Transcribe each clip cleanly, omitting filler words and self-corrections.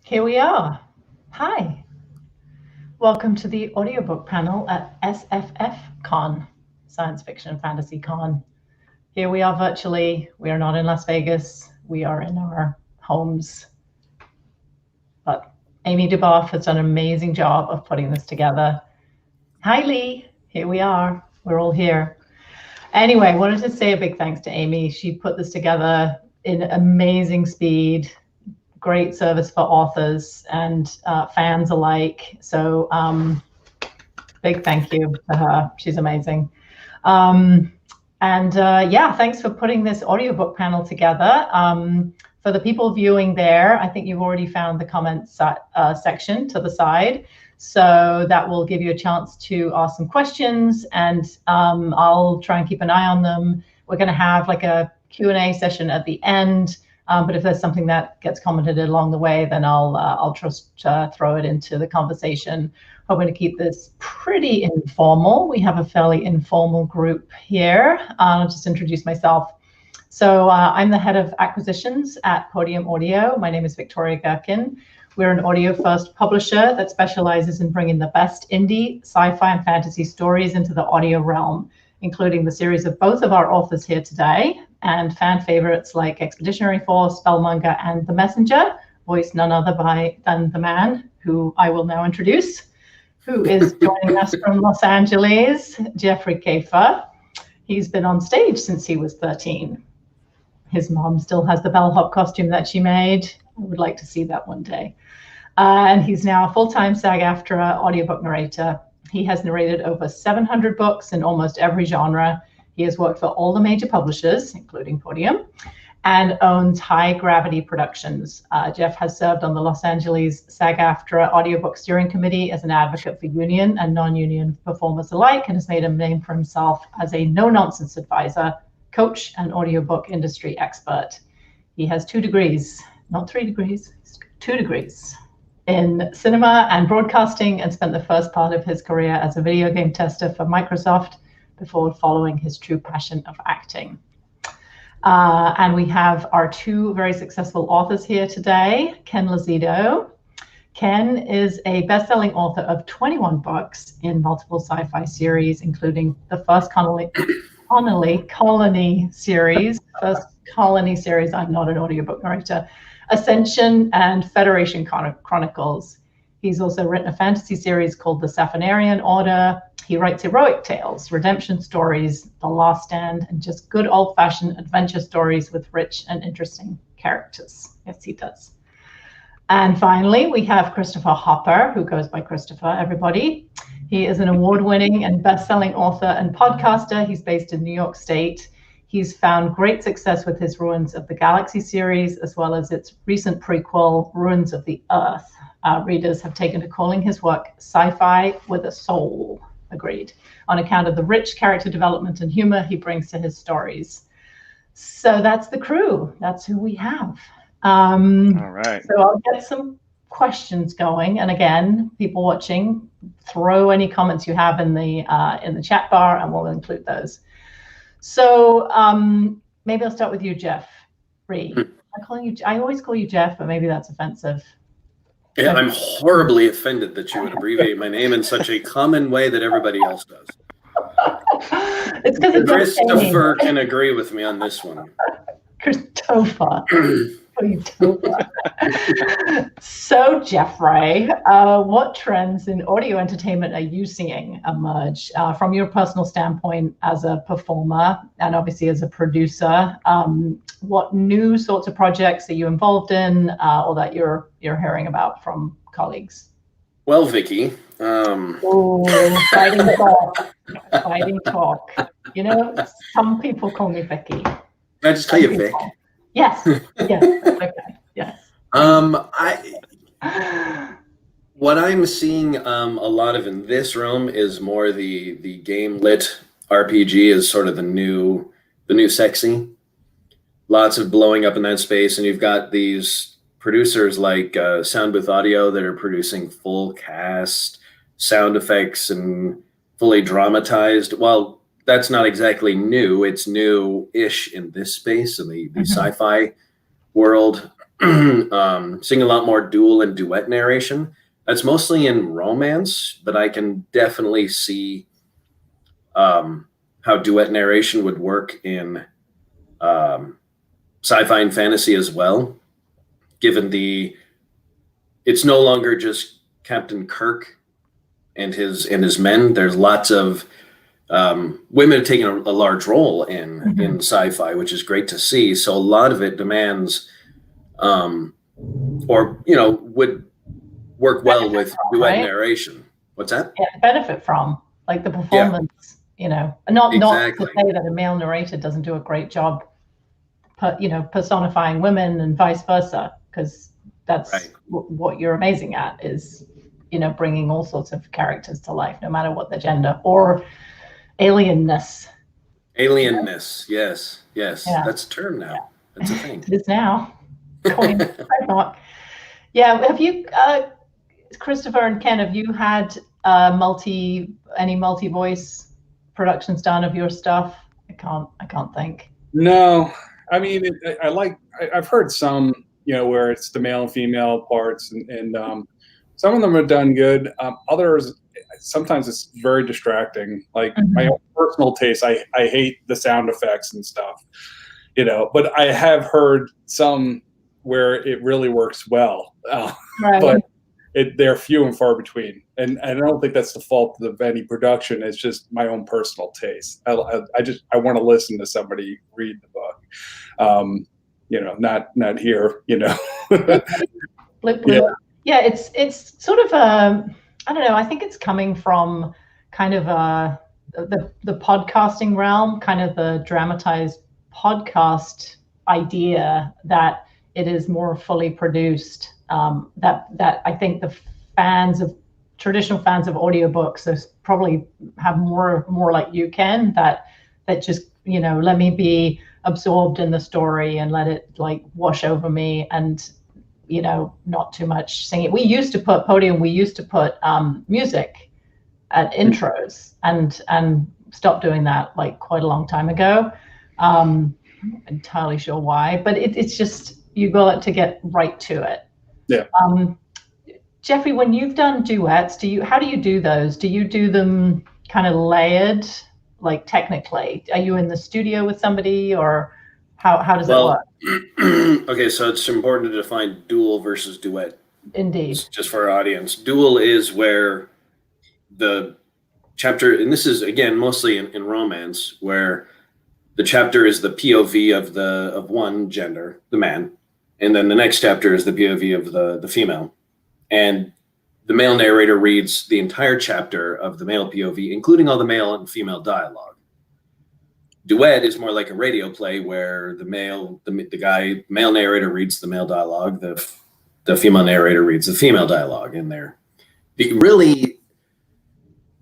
Here we are. Hi. Welcome to the audiobook panel at SFF Con, Science Fiction Fantasy Con. Here we are virtually. We are not in Las Vegas. We are in our homes. But Amy Duboff has done an amazing job of putting this together. Hi, Lee. Here we are. We're all here. Anyway, I wanted to say a big thanks to Amy. She put this together in amazing speed. Great service for authors and fans alike. So big thank you to her. She's amazing. Yeah, thanks for putting this audiobook panel together. For the people viewing there, I think you've already found the comments section to the side. So that will give you a chance to ask some questions, and I'll try and keep an eye on them. We're going to have like a Q&A session at the end. But if there's something that gets commented along the way, then I'll just throw it into the conversation. Hoping to keep this pretty informal. We have a fairly informal group here. I'll just introduce myself. So I'm the head of acquisitions at Podium Audio. My name is Victoria Gerken. We're an audio-first publisher that specializes in bringing the best indie, sci-fi, and fantasy stories into the audio realm, including the series of both of our authors here today, and fan favorites like Expeditionary Force, Spellmonger, and The Messenger, voiced none other than the man who I will now introduce, who is joining us from Los Angeles, Jeffrey Kafer. He's been on stage since he was 13. His mom still has the bellhop costume that she made. I would like to see that one day. And he's now a full-time SAG-AFTRA audiobook narrator. He has narrated over 700 books in almost every genre. He has worked for all the major publishers, including Podium, and owns High Gravity Productions. Jeff has served on the Los Angeles SAG-AFTRA Audiobook Steering Committee as an advocate for union and non-union performers alike, and has made a name for himself as a no-nonsense advisor, coach, and audiobook industry expert. He has 2 degrees, not 3 degrees, 2 degrees in cinema and broadcasting, and spent the first part of his career as a video game tester for Microsoft before following his true passion of acting. And we have our 2 very successful authors here today, Ken Lozito. Ken is a best-selling author of 21 books in multiple sci-fi series, including the first Colony series, I'm not an audiobook narrator, Ascension, and Federation Chronicles. He's also written a fantasy series called The Sapphonarian Order. He writes heroic tales, redemption stories, The Last Stand, and just good old-fashioned adventure stories with rich and interesting characters. Yes, he does. And finally, we have Christopher Hopper, who goes by Christopher, everybody. He is an award-winning and best-selling author and podcaster. He's based in New York State. He's found great success with his Ruins of the Galaxy series, as well as its recent prequel, Ruins of the Earth. Readers have taken to calling his work sci-fi with a soul, agreed, on account of the rich character development and humor he brings to his stories. So that's the crew. That's who we have. All right. So I'll get some questions going. And again, people watching, throw any comments you have in the chat bar, and we'll include those. So maybe I'll start with you, Jeff. I always call you Jeff, but maybe that's offensive. Yeah, I'm horribly offended that you would abbreviate my name in such a common way that everybody else does. It's because Christopher can agree with me on this one. Christopher. So, Jeffrey, what trends in audio entertainment are you seeing emerge from your personal standpoint as a performer and obviously as a producer? What new sorts of projects are you involved in, or that you're hearing about from colleagues? Well, Vicky. Fighting talk. Fighting talk. You know, some people call me Vicky. Can I just call you Vic? Yes. Yes. Okay. Yes. What I'm seeing a lot of in this realm is more the game lit RPG is sort of the new sexy. lots of blowing up in that space, and you've got these producers like Sound Booth Audio that are producing full cast sound effects and fully dramatized. Well, that's not exactly new. It's new-ish in this space, in the sci-fi world. Seeing a lot more dual and duet narration. That's mostly in romance, but I can definitely see how duet narration would work in sci-fi and fantasy as well, given it's no longer just Captain Kirk and his men. There's lots of women taking a large role in sci-fi, which is great to see. So a lot of it demands, or would work well with duet narration. What's that? Yeah, benefit from, like, the performance. Not to say that a male narrator doesn't do a great job, personifying women and vice versa, because that's what you're amazing at, is bringing all sorts of characters to life, no matter what the gender or alienness. Yes. Yeah. That's a term now. Yeah. That's a thing. It is now. Trademark. Yeah. Have you, Christopher and Ken, have you had any multi-voice productions done of your stuff? I can't think. No, I mean, I've heard some, where it's the male and female parts, and some of them are done good. Others, sometimes it's very distracting. Like my own personal taste, I hate the sound effects and stuff, but I have heard some where it really works well. But they're few and far between, and I don't think that's the fault of any production. It's just my own personal taste. I want to listen to somebody read the book, not hear. Blip. Yeah, it's sort of I don't know. I think it's coming from kind of the podcasting realm, kind of the dramatized podcast idea that it is more fully produced. That I think the traditional fans of audiobooks probably have more like you, Ken, that just, let me be absorbed in the story and let it like wash over me, and not too much singing. We used to put music at intros, and stopped doing that like quite a long time ago. I'm not entirely sure why, but it's just, you got to get right to it. Yeah. Jeffrey, when you've done duets, how do you do those? Do you do them kind of layered, like technically? Are you in the studio with somebody, or how does it work? Okay, so it's important to define dual versus duet. Indeed. Just for our audience. Dual is where the chapter, and this is again mostly in romance, where the chapter is the POV of one gender, the man, and then the next chapter is the POV of the female. And the male narrator reads the entire chapter of the male POV, including all the male and female dialogue. Duet is more like a radio play where the male narrator reads the male dialogue, the female narrator reads the female dialogue in there.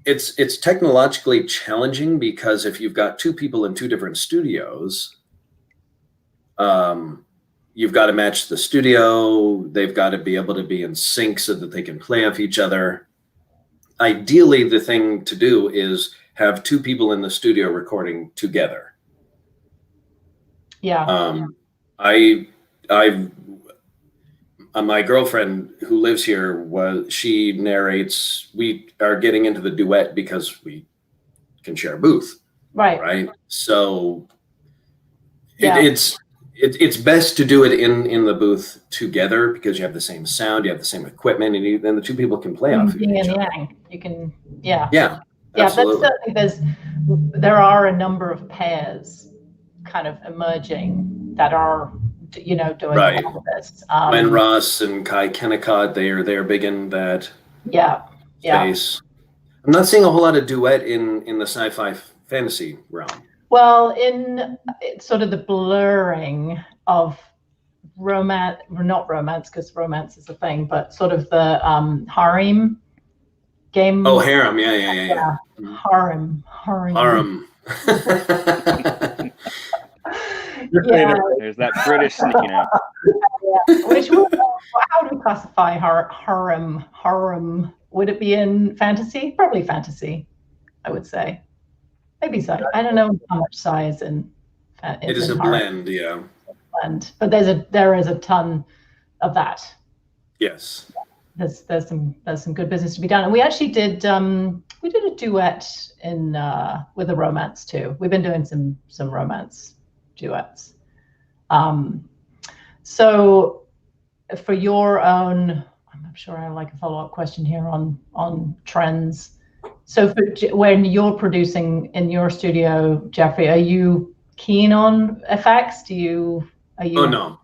It's technologically challenging, because if you've got two people in two different studios, you've got to match the studio. They've got to be able to be in sync so that they can play off each other. Ideally, the thing to do is have two people in the studio recording together. Yeah. My girlfriend who lives here, she narrates. We are getting into the duet because we can share a booth. Right. So it's best to do it in the booth together, because you have the same sound, you have the same equipment, and then the two people can play off each other. You can, yeah. Absolutely. There are a number of pairs kind of emerging that are, doing all of this. Glenn Ross and Kai Kennicott, they're big in that space. I'm not seeing a whole lot of duet in the sci-fi fantasy realm. Well, in sort of the blurring of romance, not romance, because romance is a thing, but sort of the harem game. Oh, harem, yeah. Harem. Yeah. There's that British sneaking out. Yeah. How do we classify harem? Harem? Would it be in fantasy? Probably fantasy, I would say. Maybe so. I don't know how much size in. It is a blend, yeah. Blend, but there is a ton of that. Yes. There's some good business to be done, and we actually did a duet with a romance too. We've been doing some romance duets. So for your own, I'm sure I have like a follow-up question here on trends. So when you're producing in your studio, Jeffrey, are you keen on effects? Are you? Oh no.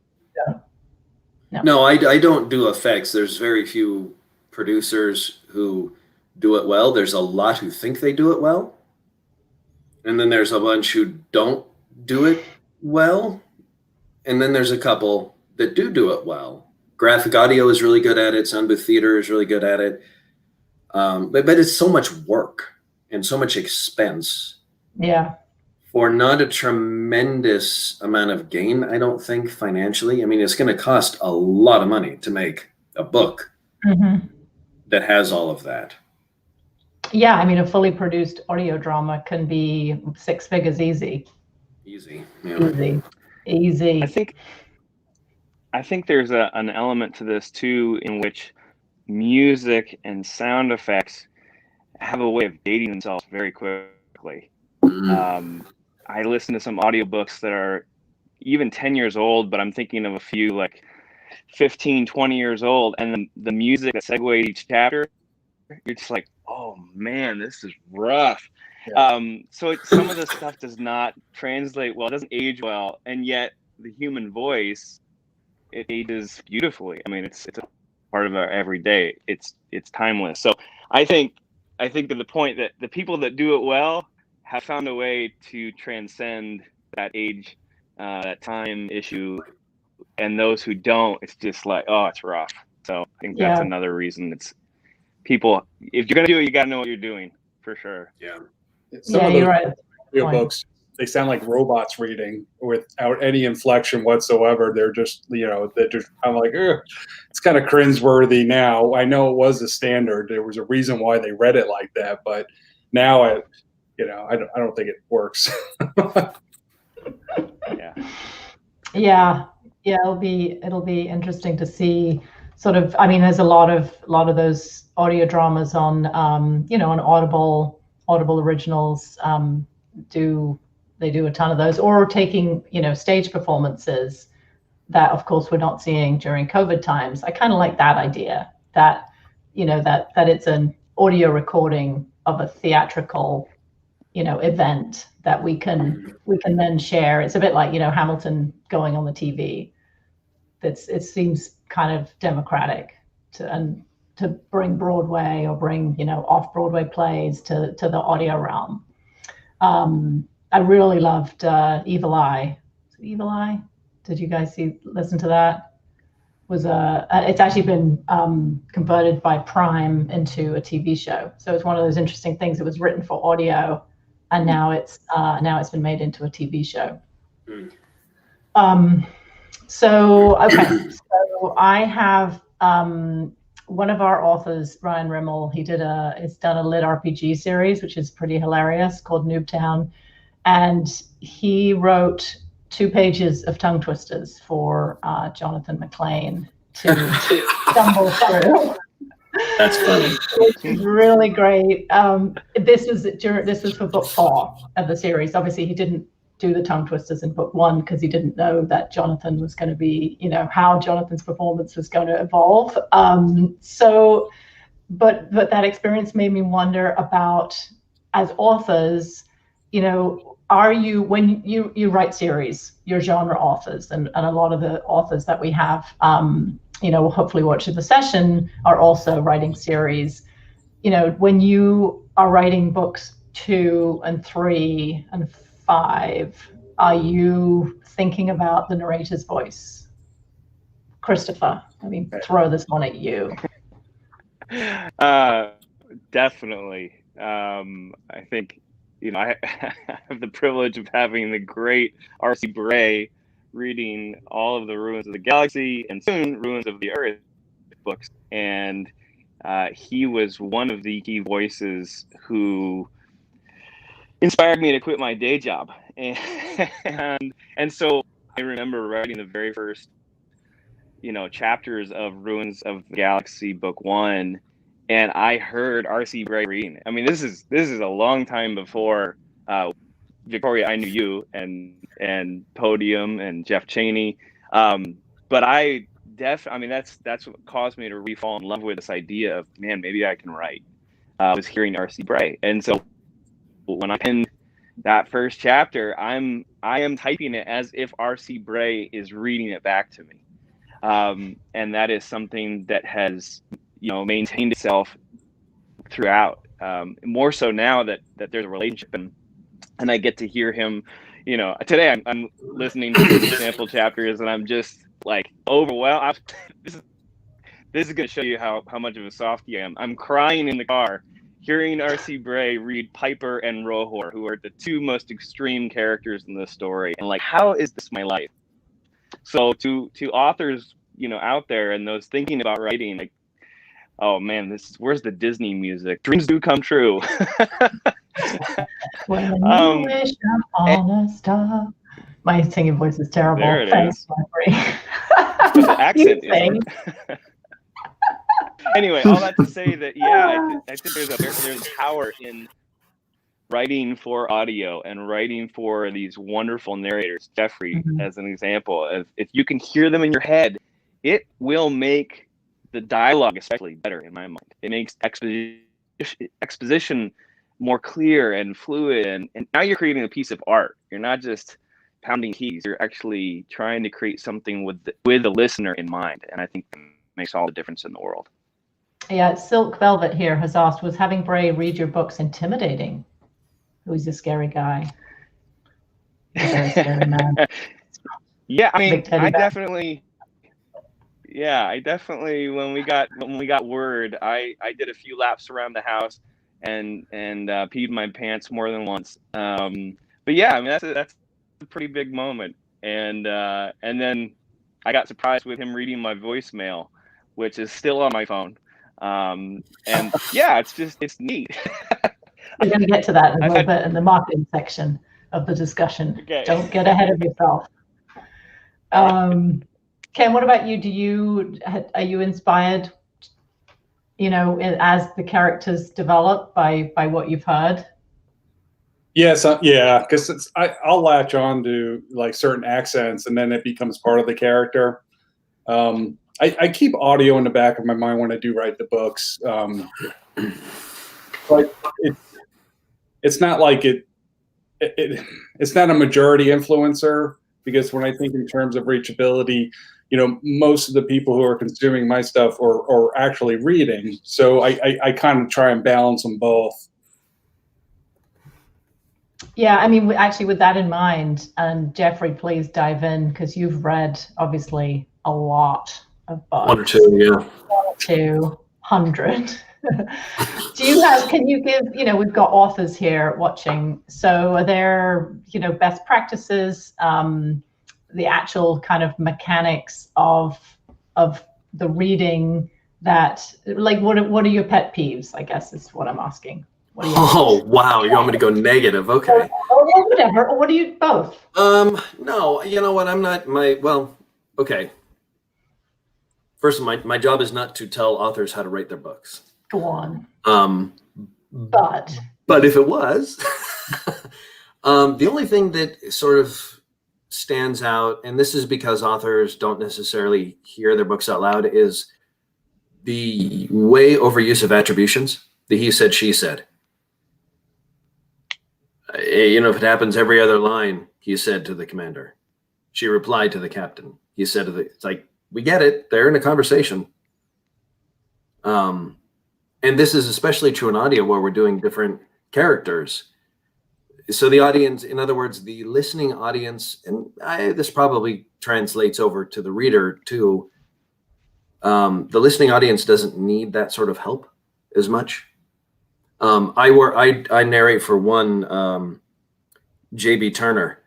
No, I don't do effects. There's very few producers who do it well. There's a lot who think they do it well. And then there's a bunch who don't do it well. And then there's a couple that do it well. Graphic audio is really good at it. Sound booth theater is really good at it. But it's so much work and so much expense. Yeah. For not a tremendous amount of gain, I don't think, financially. I mean, it's going to cost a lot of money to make a book that has all of that. Yeah, I mean, a fully produced audio drama can be 6 figures easy. Easy. Yeah. Easy. I think there's an element to this too, in which music and sound effects have a way of dating themselves very quickly. I listen to some audiobooks that are even 10 years old, but I'm thinking of a few like 15, 20 years old, and the music that segues each chapter, you're just like, oh man, this is rough. Yeah. So some of the stuff does not translate well, it doesn't age well, and yet the human voice, it ages beautifully. I mean, it's a part of our everyday. It's timeless. So I think to the point that the people that do it well have found a way to transcend that age, that time issue, and those who don't, it's just like, oh, it's rough. So I think that's another reason. It's people. If you're gonna do it, you gotta know what you're doing for sure. Yeah. Some of you're right. Audiobooks, they sound like robots reading without any inflection whatsoever. They're just, I'm like, it's kind of cringeworthy now. I know it was a standard. There was a reason why they read it like that, but now I don't think it works. Yeah. It'll be interesting to see. Sort of, I mean, there's a lot of those audio dramas on, on Audible originals. They do a ton of those, or taking, stage performances that, of course, we're not seeing during COVID times. I kind of like that idea that, that it's an audio recording of a theatrical, event that we can then share. It's a bit like, Hamilton going on the TV. It seems kind of democratic to bring Broadway or bring, off-Broadway plays to the audio realm. I really loved Evil Eye. Evil Eye? Did you guys listen to that? It's actually been converted by Prime into a TV show. So it's one of those interesting things. It was written for audio, and now it's been made into a TV show. So I have one of our authors, Ryan Rimmel. He's done a lit RPG series, which is pretty hilarious, called Noobtown, and he wrote 2 pages of tongue twisters for Jonathan McLean to stumble through. That's funny. Which is really great. This was for book 4 of the series. Obviously, he didn't do the tongue twisters in book 1 because he didn't know that Jonathan was going to be, how Jonathan's performance was going to evolve. But that experience made me wonder about, as authors, are you, when you write series, you're genre authors, and a lot of the authors that we have, will hopefully watch the session are also writing series. When you are writing books 2 and 3 and 5, are you thinking about the narrator's voice? Christopher, throw this one at you. Definitely. I think, I have the privilege of having the great R.C. Bray reading all of the Ruins of the Galaxy and soon Ruins of the Earth books. And he was one of the key voices who inspired me to quit my day job. And so I remember writing the very first, chapters of Ruins of the Galaxy book 1, and I heard R.C. Bray reading it. I mean, this is a long time before Victoria, I knew you and Podium and Jeff Cheney, but that's what caused me to re-fall in love with this idea of, man, maybe I can write. Was hearing R.C. Bray, and so when I penned that first chapter, I am typing it as if R.C. Bray is reading it back to me, and that is something that has maintained itself throughout. More so now that there's a relationship, and I get to hear him. Today I'm listening to the sample chapters, and I'm just like overwhelmed. This is going to show you how much of a softie I am. I'm crying in the car hearing R.C. Bray read Piper and Rohor, who are the two most extreme characters in this story, and like, how is this my life? So to authors, out there, and those thinking about writing, like, oh man, where's the Disney music? Dreams do come true. When you wish upon a star. My singing voice is terrible. There it Thanks, is. But the accent is. Anyway, all that to say that, I think there's power in writing for audio and writing for these wonderful narrators. Jeffrey, as an example, if you can hear them in your head, it will make the dialogue especially better in my mind. It makes exposition more clear and fluid, and now you're creating a piece of art. You're not just pounding keys. You're actually trying to create something with the listener in mind, and I think that makes all the difference in the world. Yeah, Silk Velvet here has asked, was having Bray read your books intimidating? Who's a scary guy? Very scary man. Yeah, I mean, I definitely, when we got word, I did a few laps around the house and peed my pants more than once. But yeah, I mean, that's a pretty big moment. And then I got surprised with him reading my voicemail, which is still on my phone. And yeah, it's neat. We're going to get to that in a little bit in the marketing section of the discussion. Okay. Don't get ahead of yourself. Ken, what about you? Are you inspired, as the characters develop by what you've heard? Yes, yeah, because I'll latch on to like certain accents, and then it becomes part of the character. I keep audio in the back of my mind when I do write the books, but it's not like it's not a majority influencer, because when I think in terms of reachability, most of the people who are consuming my stuff are actually reading. So I kind of try and balance them both. Yeah, I mean, actually, with that in mind, and Jeffrey, please dive in, because you've read obviously a lot of books. 1 or 2, yeah. 1 or 200. Can you give, we've got authors here watching, so are there, best practices, the actual kind of mechanics of the reading that, like, what are your pet peeves, I guess is what I'm asking. Oh, wow, you want me to go negative? Okay. Or whatever, or what do you, both? No, you know what, I'm not, okay. First, my job is not to tell authors how to write their books. Go on. But if it was, the only thing that sort of stands out, and this is because authors don't necessarily hear their books out loud, is the way overuse of attributions, the he said, she said. If it happens every other line, he said to the commander. She replied to the captain. He said it's like, we get it. They're in a conversation. And this is especially true in audio where we're doing different characters. So the audience, in other words, the listening audience, and this probably translates over to the reader too. The listening audience doesn't need that sort of help as much. I narrate for one J.B. Turner,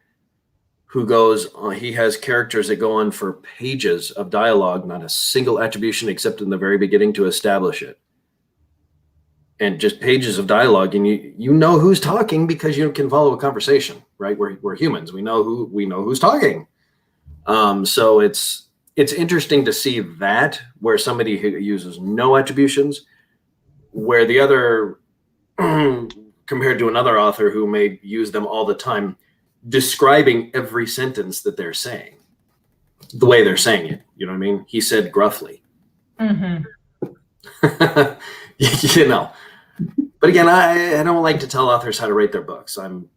who goes, he has characters that go on for pages of dialogue, not a single attribution except in the very beginning to establish it. And just pages of dialogue, and you know who's talking because you can follow a conversation, right? We're humans. We know who's talking. So it's interesting to see that, where somebody who uses no attributions, where the other compared to another author who may use them all the time, describing every sentence that they're saying, the way they're saying it. You know what I mean? He said gruffly. Mm-hmm. You know. But again, I don't like to tell authors how to write their books. I'm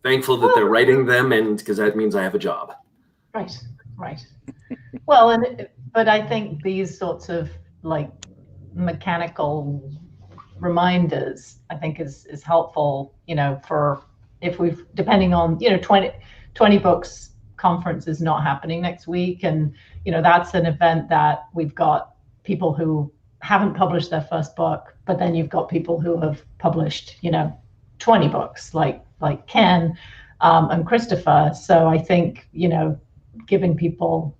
thankful that they're writing them, and because that means I have a job. Right. Well, but I think these sorts of like mechanical reminders, I think is helpful, you know, for if we've, depending on, you know, 20 books conference is not happening next week. And, you know, that's an event that we've got people who haven't published their first book, but then you've got people who have published, you know, 20 books like Ken and Christopher. So I think, you know, giving people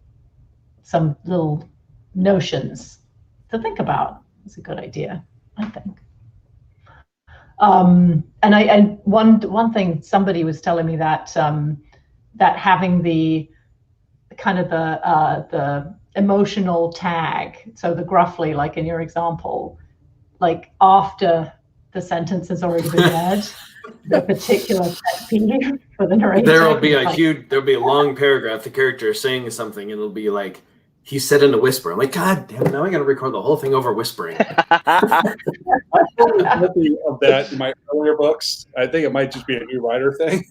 some little notions to think about is a good idea, I think. And one thing somebody was telling me that that having the kind of the emotional tag, so the gruffly, like in your example, like after the sentence has already been read, the particular pet peeve for the narrator. There'll be a long paragraph, the character is saying something, and it'll be like, he said in a whisper. I'm like, God damn it, now I gotta record the whole thing over whispering. I was guilty of that in my earlier books. I think it might just be a new writer thing.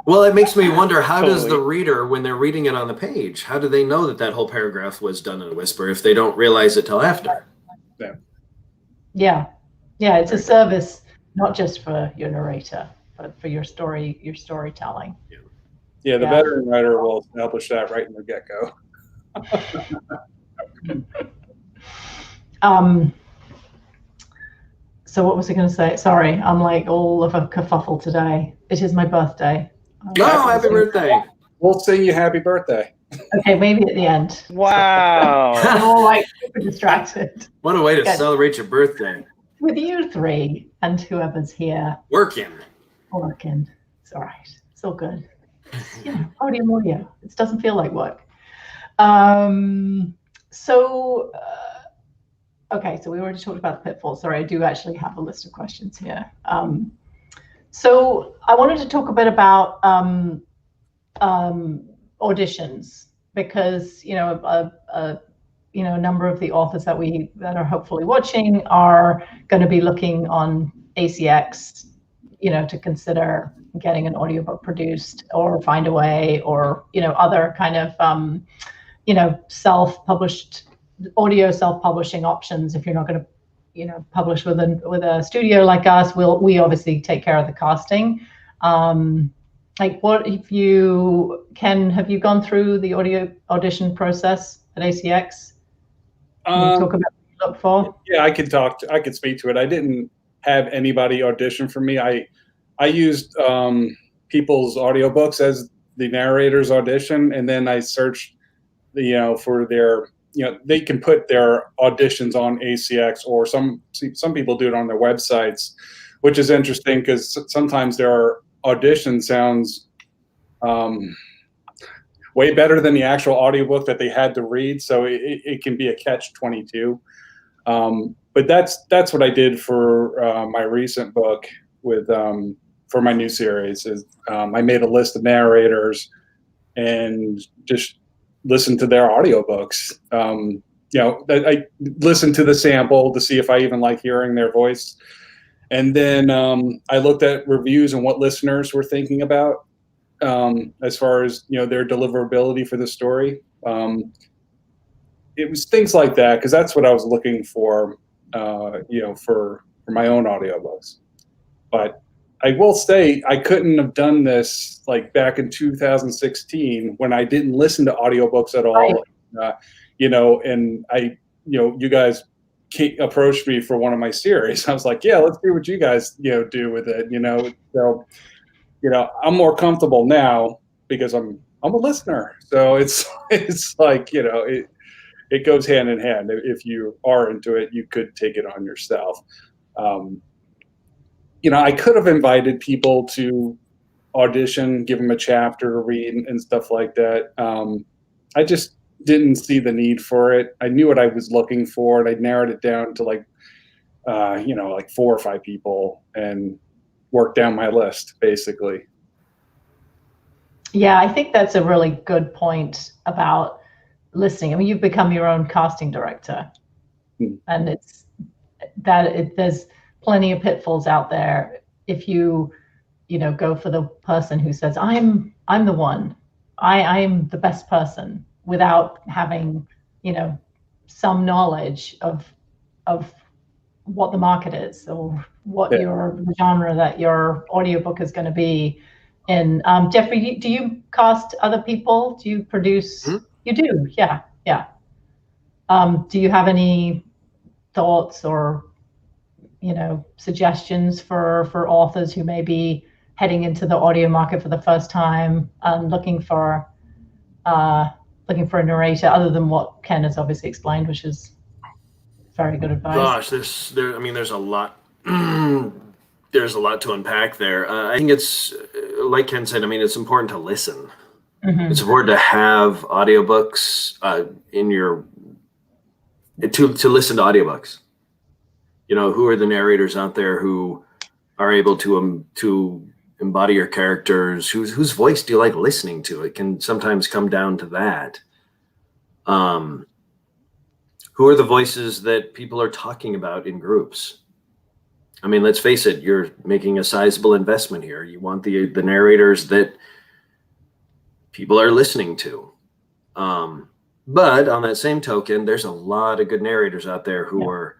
Well, it makes me wonder, how does the reader, when they're reading it on the page, how do they know that whole paragraph was done in a whisper if they don't realize it till after? Yeah, it's a service, not just for your narrator, but for your storytelling. Yeah, the veteran writer will establish that right in the get-go. So what was I going to say? Sorry, I'm like all of a kerfuffle today. It is my birthday. Oh, happy birthday. We'll sing you happy birthday. Okay, maybe at the end. Wow. I'm all like super distracted. What a way to celebrate your birthday. With you three and whoever's here. Working. It's all right. It's all good. You know, audio. It doesn't feel like work. Okay, so we already talked about the pitfalls. Sorry, I do actually have a list of questions here. So I wanted to talk a bit about auditions, because you know a number of the authors that are hopefully watching are going to be looking on ACX, you know, to consider getting an audiobook produced or Find a Way, or you know, other kind of you know, self-published audio self-publishing options. If you're not going to, you know, publish with a studio like us, we obviously take care of the casting. Like, what if have you gone through the audio audition process at ACX? Can you talk about what you look for? Yeah, I could speak to it. I didn't have anybody audition for me. I used people's audiobooks as the narrator's audition, and then I searched, you know, for their, you know, they can put their auditions on ACX, or some people do it on their websites, which is interesting because sometimes their audition sounds way better than the actual audiobook that they had to read. So it can be a catch-22. But that's what I did for my recent book with for my new series. Is I made a list of narrators and just listened to their audiobooks. You know, I listened to the sample to see if I even like hearing their voice. And then I looked at reviews and what listeners were thinking about as far as, you know, their deliverability for the story. It was things like that, because that's what I was looking for, you know, for my own audiobooks. But I will say I couldn't have done this like back in 2016 when I didn't listen to audiobooks at all. You know, and you know, you guys approached me for one of my series. I was like, yeah, let's see what you guys, do with it. So, I'm more comfortable now because I'm a listener. So it's like, it goes hand in hand. If you are into it, you could take it on yourself. I could have invited people to audition, give them a chapter to read and stuff like that. I just didn't see the need for it. I knew what I was looking for, and I narrowed it down to like 4 or 5 people and worked down my list basically. Yeah, I think that's a really good point about listening. I mean, you've become your own casting director, and there's plenty of pitfalls out there if you go for the person who says I'm the one, I'm the best person, without having some knowledge of what the market is, or what the genre that your audiobook is going to be in. Jeffrey, do you cast other people? Do you produce? You do, yeah. Do you have any thoughts or suggestions for authors who may be heading into the audio market for the first time and looking for a narrator, other than what Ken has obviously explained, which is very good advice? Gosh, there's a lot. There's a lot to unpack there. I think it's like Ken said. I mean, it's important to listen. Mm-hmm. It's important to have audiobooks in your to listen to audiobooks. Who are the narrators out there who are able to embody your characters? Whose voice do you like listening to? It can sometimes come down to that. Who are the voices that people are talking about in groups? I mean, let's face it, you're making a sizable investment here. You want the narrators that people are listening to. But on that same token, there's a lot of good narrators out there who are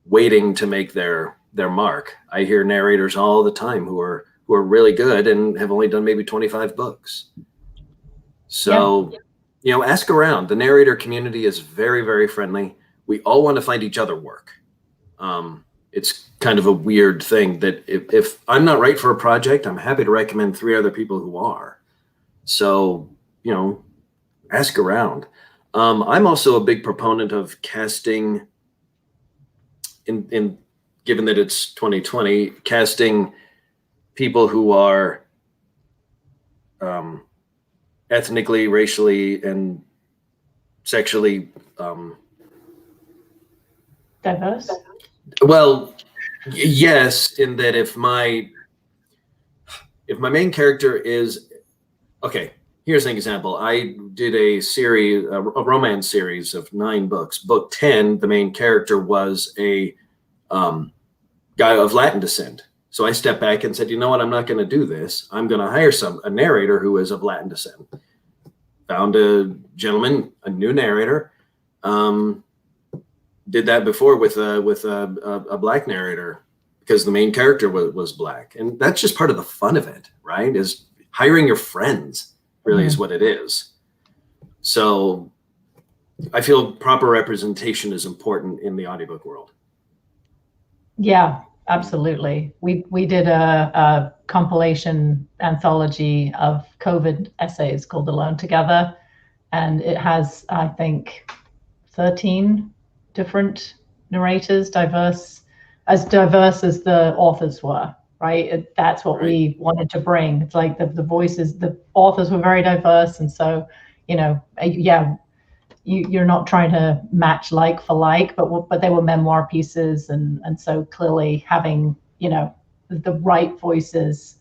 waiting to make their mark. I hear narrators all the time who are really good and have only done maybe 25 books. So, ask around. The narrator community is very, very friendly. We all want to find each other work. It's kind of a weird thing that if I'm not right for a project, I'm happy to recommend 3 other people who are. So, ask around. I'm also a big proponent of casting in given that it's 2020, casting people who are ethnically, racially, and sexually diverse. Well, yes, in that if my main character is okay. Here's an example. I did a romance series of 9 books. Book 10, the main character was a guy of Latin descent. So I stepped back and said, you know what? I'm not going to do this. I'm going to hire a narrator who is of Latin descent. Found a gentleman, a new narrator. Did that before with a black narrator because the main character was black. And that's just part of the fun of it, right? Is hiring your friends. Really is what it is. So I feel proper representation is important in the audiobook world. Yeah, absolutely. We did a compilation anthology of COVID essays called Alone Together, and it has, I think, 13 different narrators, diverse as the authors were. Right. That's what we wanted to bring. It's like the voices, the authors were very diverse. And so, you're not trying to match like for like, but they were memoir pieces. And so clearly having, the right voices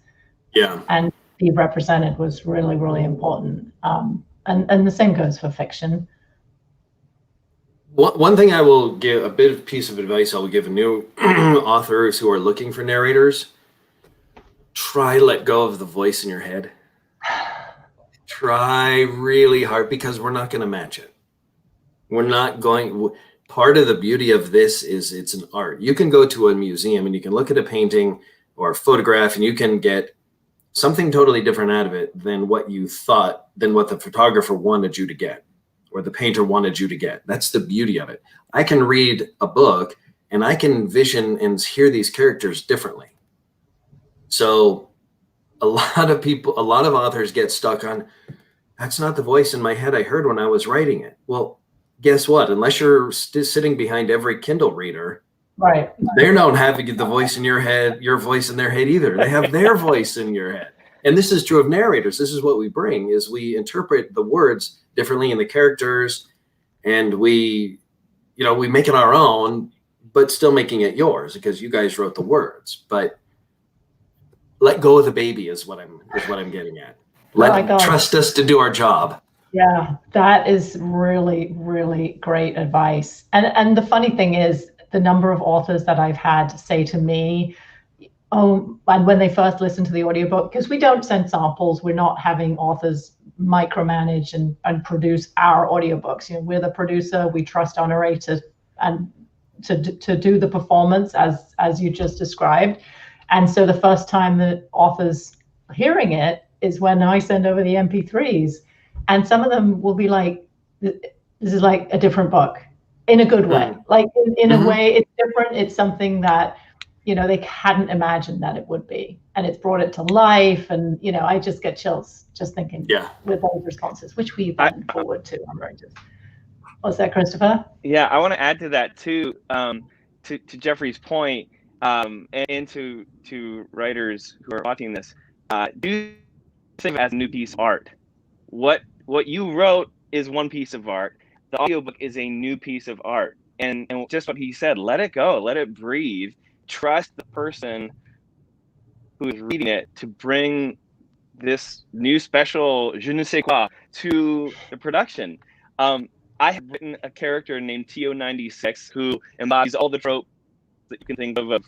and be represented was really, really important. And the same goes for fiction. One thing I will give, a bit of piece of advice I will give new authors who are looking for narrators. Try let go of the voice in your head. Try really hard, because we're not going to match it. We're not going. Part of the beauty of this is it's an art. You can go to a museum and you can look at a painting or a photograph and you can get something totally different out of it than what you thought, than what the photographer wanted you to get. or the painter wanted you to get. That's the beauty of it. I can read a book and I can vision and hear these characters differently. So a lot of people, a lot of authors get stuck on, that's not the voice in my head I heard when I was writing it. Well, guess what? Unless you're sitting behind every Kindle reader, right, they don't have the voice in your head, your voice in their head either. They have their voice in your head. And this is true of narrators. This is what we bring, is we interpret the words differently in the characters, and we make it our own, but still making it yours because you guys wrote the words. But let go of the baby is what I'm getting at. Trust us to do our job. Yeah, that is really, really great advice. And the funny thing is, the number of authors that I've had say to me, oh, and when they first listen to the audiobook, because we don't send samples, we're not having authors micromanage and produce our audiobooks. We're the producer, we trust our narrator and to do the performance as you just described. And so the first time the author's hearing it is when I send over the MP3s, and some of them will be like, this is like a different book in a good way. Like in a way, it's different. It's something that, they hadn't imagined that it would be, and it's brought it to life. And, I just get chills just thinking with those responses, which we've gotten forward to on Writers. What's that, Christopher? Yeah, I want to add to that too, to Jeffrey's point, and to writers who are watching this, do think as a new piece of art. What you wrote is one piece of art. The audiobook is a new piece of art. And just what he said, let it go, let it breathe. Trust the person who is reading it to bring this new special je ne sais quoi to the production. I have written a character named TO96 who embodies all the tropes that you can think of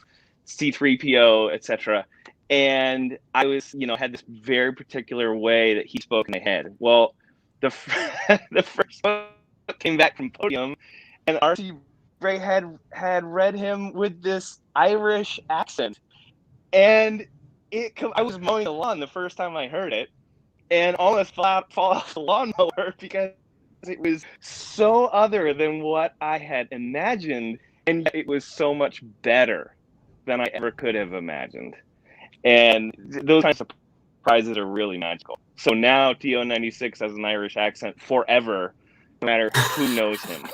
C3PO, etc. And I was, had this very particular way that he spoke in my head. Well, the first book came back from Podium, and R.C. Bray had read him with this Irish accent, and I was mowing the lawn the first time I heard it, and almost fall off the lawnmower because it was so other than what I had imagined, and yet it was so much better than I ever could have imagined. And those kinds of surprises are really magical. So now TO96 has an Irish accent forever, no matter who knows him.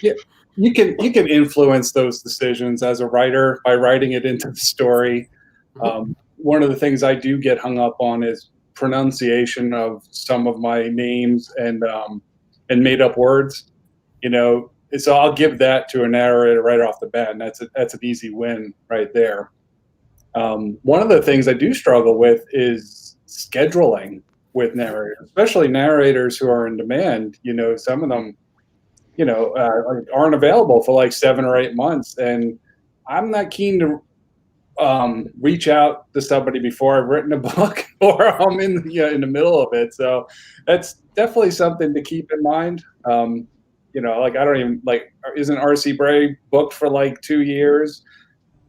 Yeah, you can influence those decisions as a writer by writing it into the story. One of the things I do get hung up on is pronunciation of some of my names and made up words. So I'll give that to a narrator right off the bat, and that's an easy win right there. One of the things I do struggle with is scheduling with narrators, especially narrators who are in demand. Some of them, aren't available for like 7 or 8 months, and I'm not keen to reach out to somebody before I've written a book or I'm in the middle of it. So that's definitely something to keep in mind. I don't even isn't R.C. Bray booked for like 2 years?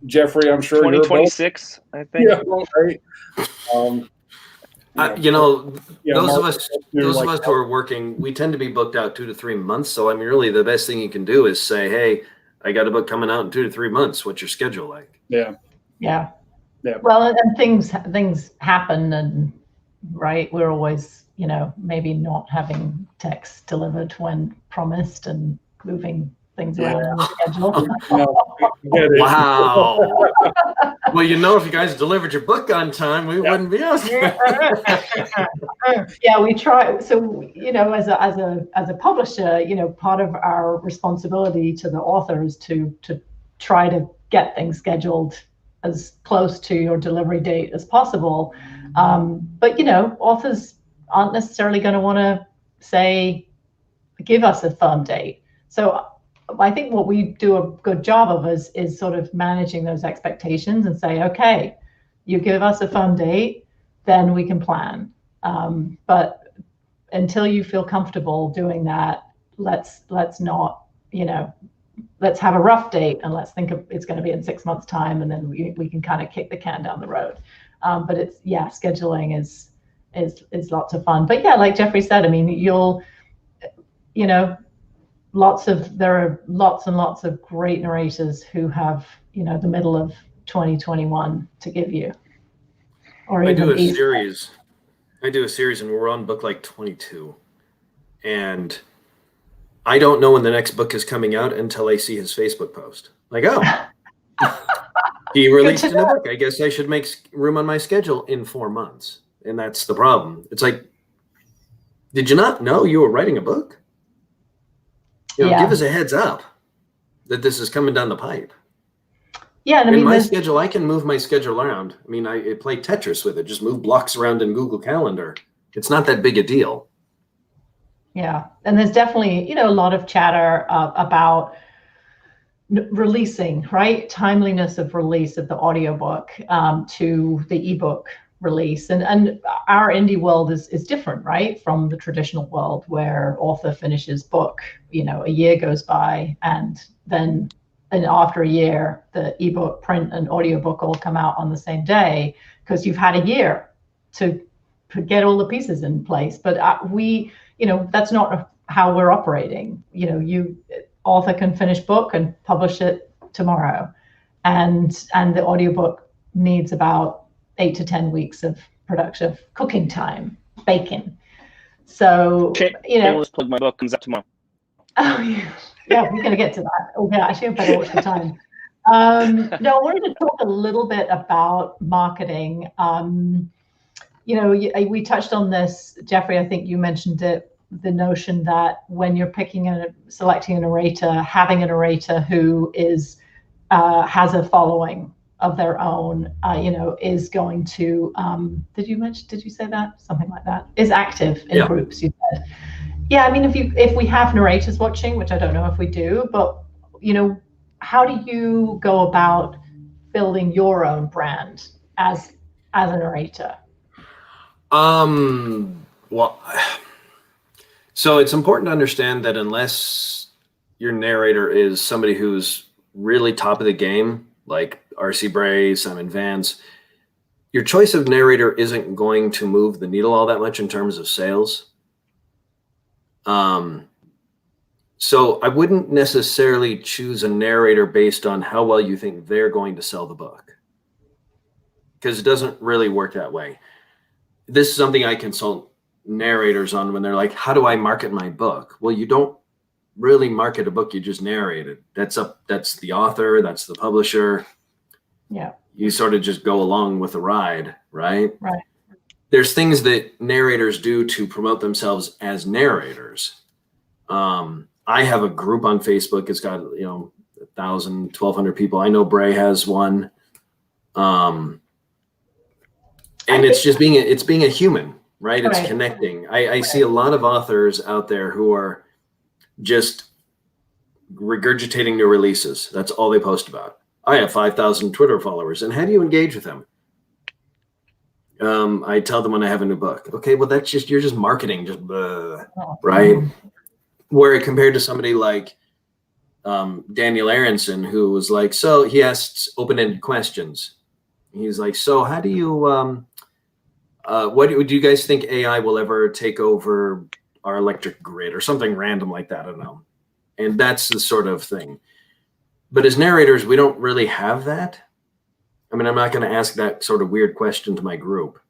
Jeffrey, I'm sure 2026, I think. Yeah, right. Those of us who are working, we tend to be booked out 2 to 3 months. So really the best thing you can do is say, hey, I got a book coming out in 2 to 3 months. What's your schedule like? Yeah. Well, and things happen, and right, we're always, maybe not having text delivered when promised and moving things around on the schedule. Wow. Well, if you guys delivered your book on time, we wouldn't be out here. Yeah, we try. So, as a publisher, part of our responsibility to the author is to try to get things scheduled as close to your delivery date as possible. But, authors aren't necessarily going to want to say, give us a firm date. So I think what we do a good job of is sort of managing those expectations and say, okay, you give us a firm date, then we can plan. But until you feel comfortable doing that, let's not, let's have a rough date and let's think it's going to be in 6 months' time, and then we can kind of kick the can down the road. But scheduling is lots of fun. But yeah, like Jeffrey said, I mean, there are lots and lots of great narrators who have, the middle of 2021 to give you. Or I even do a series. And we're on book like 22. And I don't know when the next book is coming out until I see his Facebook post. Like, oh, he released a new book. I guess I should make room on my schedule in 4 months. And that's the problem. It's like, did you not know you were writing a book? Give us a heads up that this is coming down the pipe. Yeah, and I mean, my schedule, I can move my schedule around. I mean, I play Tetris with it. Just move blocks around in Google Calendar. It's not that big a deal. Yeah, and there's definitely, a lot of chatter about releasing, right? Timeliness of release of the audiobook to the ebook release. And our indie world is different, right? From the traditional world where author finishes book, a year goes by and then after a year, the ebook, print, and audiobook all come out on the same day because you've had a year to get all the pieces in place. But that's not how we're operating. Author can finish book and publish it tomorrow, and the audiobook needs about 8 to 10 weeks of production, cooking time, baking. So let's plug my book comes out tomorrow. Oh yeah, we're going to get to that. Oh yeah, actually I better watch the time. No, I wanted to talk a little bit about marketing. We touched on this, Jeffrey. I think you mentioned it. The notion that when you're selecting a narrator, having a narrator who has a following of their own, is going to. Did you say that? Something like that. Is active in groups. You said. Yeah, I mean, if we have narrators watching, which I don't know if we do, but how do you go about building your own brand as a narrator? Well, so it's important to understand that unless your narrator is somebody who's really top of the game, like R.C. Bray, Simon Vance, your choice of narrator isn't going to move the needle all that much in terms of sales. So I wouldn't necessarily choose a narrator based on how well you think they're going to sell the book, because it doesn't really work that way. This is something I consult narrators on when they're like, how do I market my book? Well, you don't really market a book, you just narrate it. That's the author, that's the publisher. Yeah. You sort of just go along with the ride, right? Right. There's things that narrators do to promote themselves as narrators. I have a group on Facebook. It's got 1,000, 1,200 people. I know Bray has one. And it's just being a human, right? It's connecting. I see a lot of authors out there who are just regurgitating new releases. That's all they post about. I have 5,000 Twitter followers. And how do you engage with them? I tell them when I have a new book. Okay, well, you're just marketing, right? Where compared to somebody like Daniel Aronson, who was like, so he asks open-ended questions. He's like, so how do you, what do you guys think AI will ever take over our electric grid or something random like that? I don't know. And that's the sort of thing. But as narrators, we don't really have that. I mean, I'm not going to ask that sort of weird question to my group,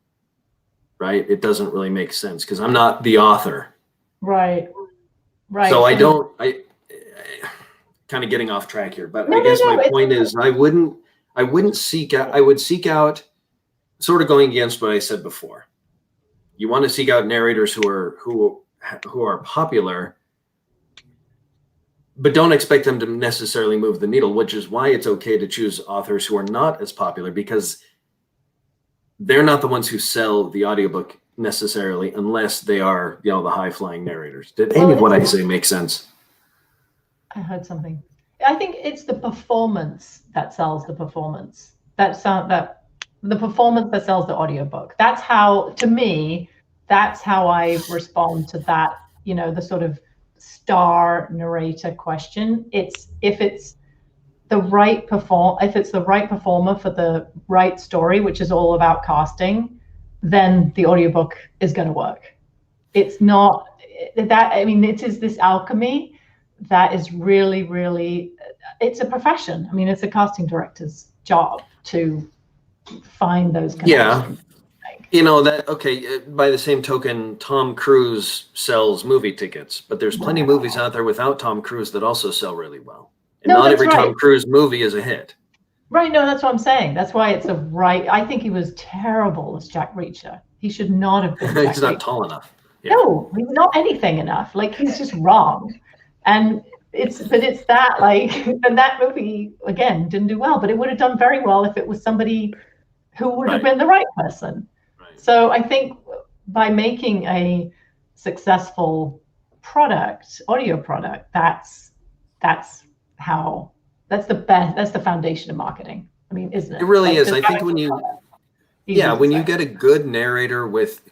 right? It doesn't really make sense because I'm not the author. Right. So I kind of getting off track here, but I guess my point is I would seek out, sort of going against what I said before. You want to seek out narrators who are popular, but don't expect them to necessarily move the needle, which is why it's okay to choose authors who are not as popular, because they're not the ones who sell the audiobook necessarily, unless they are, the high-flying narrators. Did any of what I say make sense? I heard something. I think it's the performance that sells the performance. The performance that sells the audiobook. That's how, to me, that's how I respond to that, the sort of star narrator question. If it's the right performer for the right story, which is all about casting, then the audiobook is going to work. it's not that, I mean, it is this alchemy that is really, really, it's a profession. I mean, it's a casting director's job to find those connections. You know that, okay, by the same token, Tom Cruise sells movie tickets, but there's plenty of movies out there without Tom Cruise that also sell really well. And not every Tom Cruise movie is a hit. Right, no, that's what I'm saying. That's why it's I think he was terrible as Jack Reacher. He should not have been He's not tall enough. Yeah. No, he's not anything enough. Like, he's just wrong. And it's that, like, and that movie, again, didn't do well, but it would have done very well if it was somebody who would have been the right person. So I think by making a successful product, audio product, that's the best, that's the foundation of marketing. I mean, isn't it? It really is. I think when you get a good narrator with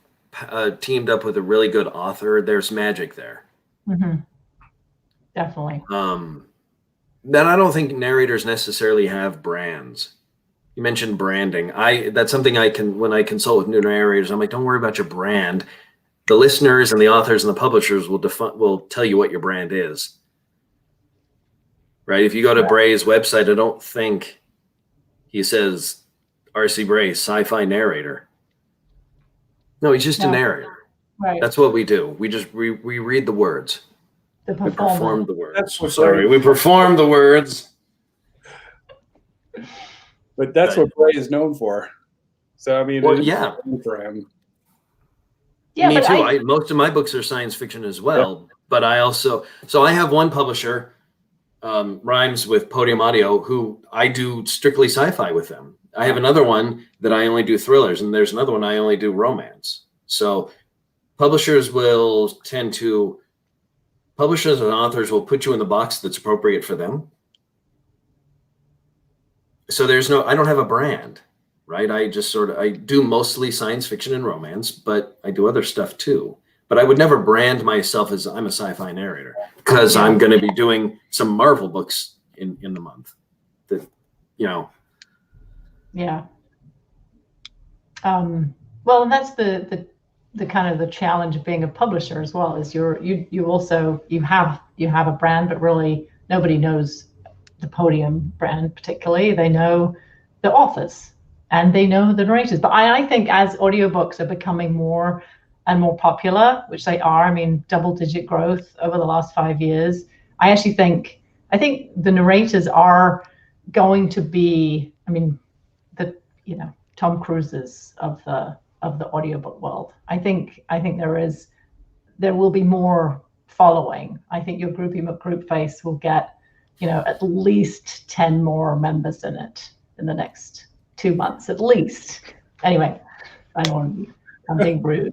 teamed up with a really good author, there's magic there. Mm-hmm. Definitely. Then I don't think narrators necessarily have brands. You mentioned branding. That's something when I consult with new narrators, I'm like, don't worry about your brand. The listeners and the authors and the publishers will tell you what your brand is. Right? If you go to Bray's website, I don't think he says R.C. Bray, sci-fi narrator. No, he's just a narrator. Right. That's what we do. We read the words. We perform the words. We perform the words. But that's what Bray is known for. So I mean, for him. Yeah, me too. Most of my books are science fiction as well. Yeah. But I have one publisher, Rhymes with Podium Audio, who I do strictly sci-fi with them. I have another one that I only do thrillers, and there's another one I only do romance. So publishers and authors will put you in the box that's appropriate for them. So I don't have a brand, right? I do mostly science fiction and romance, but I do other stuff too. But I would never brand myself as I'm a sci-fi narrator, because I'm going to be doing some Marvel books in the month. That, Yeah. Well, and that's the kind of the challenge of being a publisher as well, is you have a brand, but really nobody knows the Podium brand particularly. They know the authors and they know the narrators. But I think as audiobooks are becoming more and more popular, which they are, I mean, double-digit growth over the last 5 years, I think the narrators are going to be, I mean, Tom Cruises of the audiobook world. I think there will be more following. I think your Groupie McGroupface will get, at least 10 more members in it in the next 2 months, at least. Anyway, I'm being rude.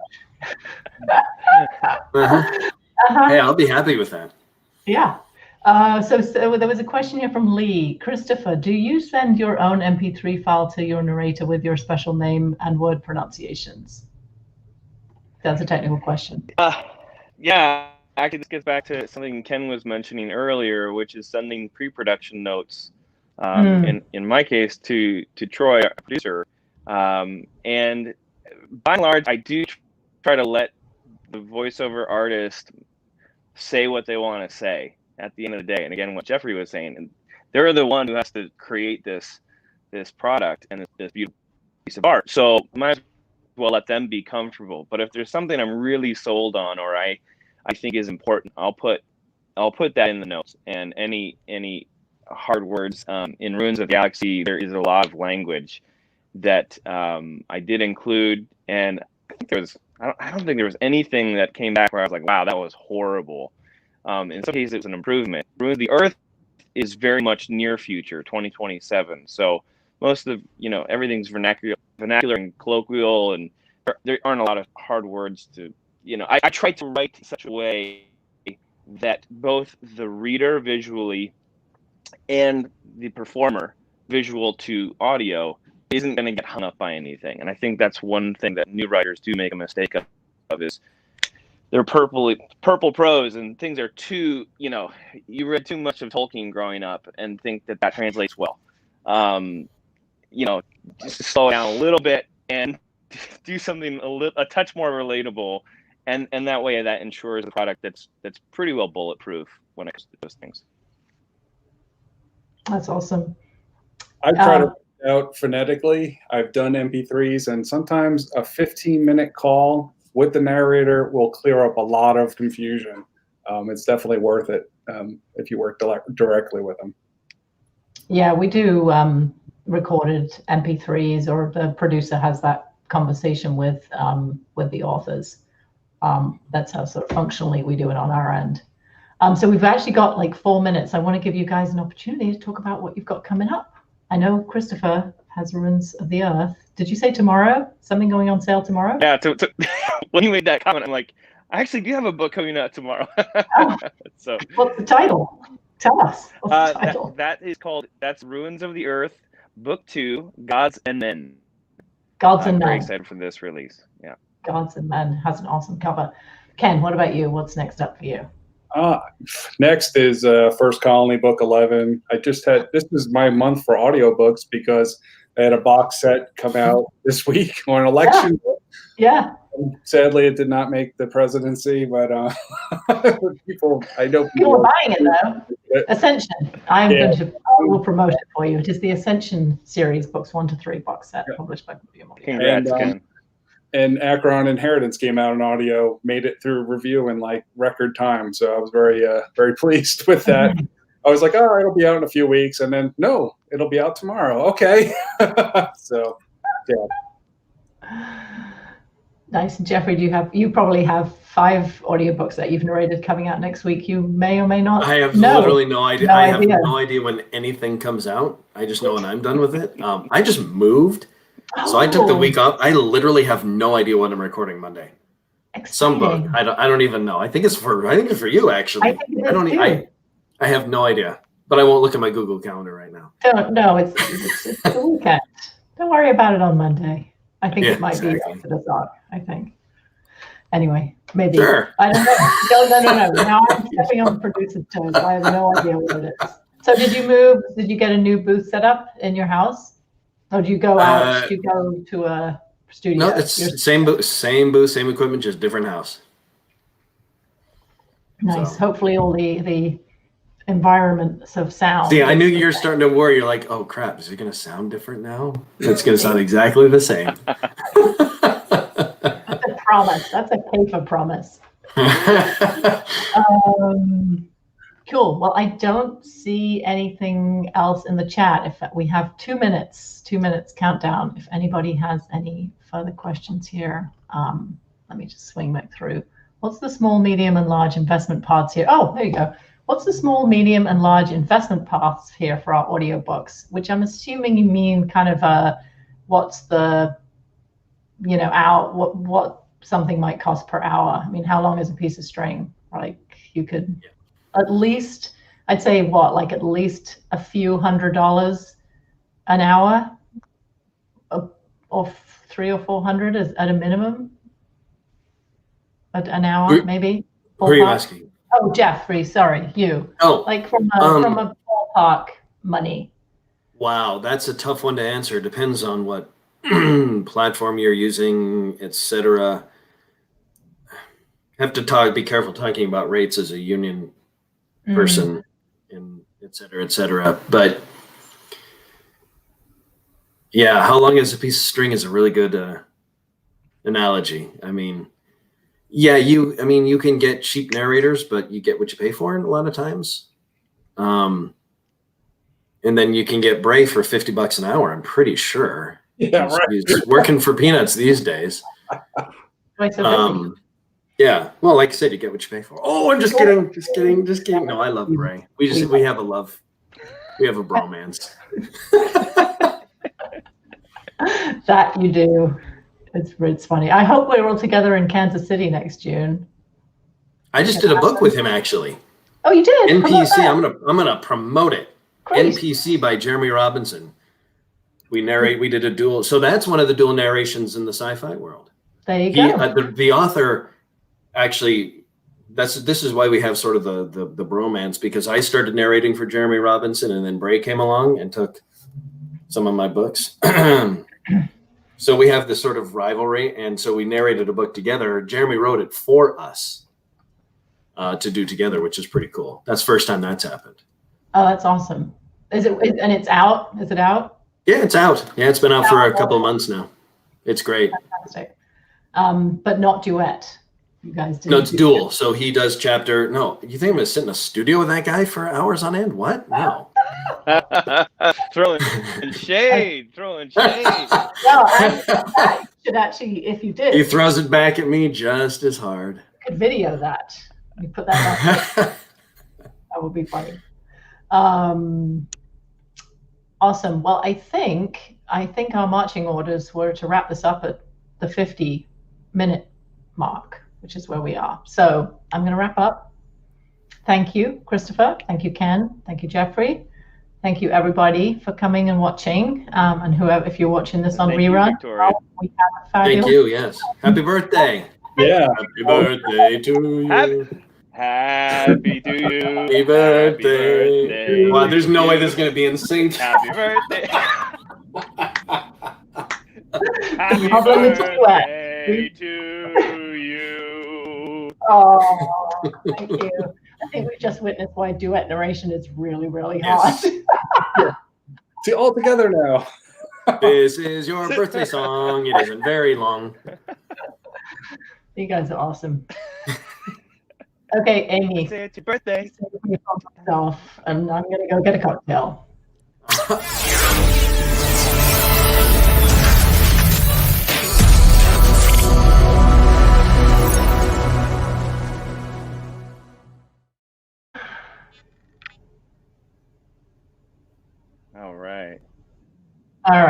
Hey, I'll be happy with that. Yeah. So there was a question here from Lee. Christopher, do you send your own MP3 file to your narrator with your special name and word pronunciations? That's a technical question. Yeah, actually, this gets back to something Ken was mentioning earlier, which is sending pre-production notes. In my case, to Troy, our producer, and by and large, I do try to let the voiceover artist say what they want to say at the end of the day. And again, what Jeffrey was saying, and they're the one who has to create this product and this beautiful piece of art. So might as well let them be comfortable. But if there's something I'm really sold on, or I think is important, I'll put that in the notes. And any hard words, in Ruins of the Galaxy, there is a lot of language that I did include, and I don't think there was anything that came back where I was like, wow, that was horrible. In some cases, it was an improvement. Ruins of the Earth is very much near future, 2027. So most of everything's vernacular and colloquial, and there aren't a lot of hard words to, I try to write in such a way that both the reader visually and the performer, visual to audio, isn't going to get hung up by anything. And I think that's one thing that new writers do make a mistake of is they're purple prose, and things are too, you read too much of Tolkien growing up and think that translates well. Just slow down a little bit and do something a touch more relatable, and that way that ensures a product that's pretty well bulletproof when it comes to those things. That's awesome. I try to write it out phonetically. I've done MP3s, and sometimes a 15-minute call with the narrator will clear up a lot of confusion. It's definitely worth it if you work directly with them. Yeah, we do recorded MP3s, or the producer has that conversation with the authors. That's how sort of functionally we do it on our end. So we've actually got like 4 minutes. I want to give you guys an opportunity to talk about what you've got coming up. I know Christopher has Ruins of the Earth. Did you say tomorrow? Something going on sale tomorrow? Yeah. When you made that comment, I'm like, I actually do have a book coming out tomorrow. Oh. So what's the title? Tell us. What's the title? That's Ruins of the Earth, Book 2, Gods and Men. Gods and I'm very Men. excited for this release. Yeah. Gods and Men has an awesome cover. Ken, what about you? What's next up for you? Next is First Colony, Book 11. This is my month for audiobooks because I had a box set come out this week on election. Yeah. Sadly, it did not make the presidency, but I know people are buying it though. Ascension. I will promote it for you. It is the Ascension series, books 1 to 3 box set, published by William Audio. Congrats, Ken. And Acheron Inheritance came out in audio, made it through review in like record time. So I was very pleased with that. I was like, oh, it'll be out in a few weeks. And then, no, it'll be out tomorrow. Okay. So, yeah. Nice. Jeffrey, you probably have 5 audiobooks that you've narrated coming out next week. You may or may not. I have literally no idea. I have no idea when anything comes out. I just know when I'm done with it. I just moved. So I took the week off. I literally have no idea what I'm recording Monday. Exciting. Some book. I don't even know. I think it's for you actually. I have no idea. But I won't look at my Google Calendar right now. No, it's the weekend. Don't worry about it on Monday. I think it might be after the talk, I think. Anyway, maybe. Sure. I don't know. No. Now I'm stepping on the producer's toes. I have no idea what it is. So did you move? Did you get a new booth set up in your house? Or do you go out? Do you go to a studio? No, it's same booth, same equipment, just different house. Nice. So. Hopefully all the environments of sound. See, I knew you were starting to worry. You're like, oh crap, is it going to sound different now? It's going to sound exactly the same. That's a promise. That's a Kafer promise. Cool. Well, I don't see anything else in the chat. If we have 2 minutes countdown. If anybody has any further questions here, let me just swing back through. What's the small, medium, and large investment paths here? Oh, there you go. What's the small, medium, and large investment paths here for our audiobooks? Which I'm assuming you mean kind of what's the, what something might cost per hour. I mean, how long is a piece of string? Like you could at least, I'd say like at least a few $100 an hour, or 300 or 400 is at a minimum. An hour, maybe. Who are you asking? Oh, Jeffrey, sorry, you. Oh, like from a ballpark money. Wow, that's a tough one to answer. Depends on what platform you're using, etc. Have to be careful talking about rates as a union person, and etc. But yeah, how long is a piece of string is a really good analogy. I mean, yeah, you can get cheap narrators, but you get what you pay for a lot of times. And then you can get Bray for $50 an hour, I'm pretty sure. Yeah, he's working for peanuts these days. Yeah, well, like I said, you get what you pay for. Oh, I'm just kidding. No, I love Bray. We have a love. We have a bromance. That you do. It's funny. I hope we're all together in Kansas City next June. I just did a book with him, actually. Oh, you did? NPC. I'm gonna promote it. Great. NPC by Jeremy Robinson. We did a dual. So that's one of the dual narrations in the sci-fi world. There you go. The author, actually, this is why we have sort of the bromance, because I started narrating for Jeremy Robinson, and then Bray came along and took some of my books. So we have this sort of rivalry, and so we narrated a book together. Jeremy wrote it for us to do together, which is pretty cool. That's the first time that's happened. Oh, that's awesome. And it's out? Is it out? Yeah, it's out. Yeah, it's been out for a couple of months now. It's great. Fantastic. But not duet. You guys did. No, it's dual. So he does chapter. No, you think I'm going to sit in a studio with that guy for hours on end? What? No. Throwing shade. Well, I should actually, if you did. He throws it back at me just as hard. You could video that. You put that up. That would be funny. Awesome. Well, I think our marching orders were to wrap this up at the 50-minute mark, which is where we are. So I'm going to wrap up. Thank you, Christopher. Thank you, Ken. Thank you, Jeffrey. Thank you, everybody, for coming and watching. And whoever, if you're watching this on rerun, we have a fabulous. Thank you. Yes. Happy birthday. Yeah. Happy birthday to you. Happy to you. Happy birthday. Wow, there's no way this is going to be in sync. Happy birthday. Happy Probably birthday to you. Oh, thank you. I think we just witnessed why duet narration is really, really hard. See, all together now. This is your birthday song. It isn't very long. You guys are awesome. Okay, Amy. Say it's your birthday. Myself, and I'm going to go get a cocktail. All right. All right.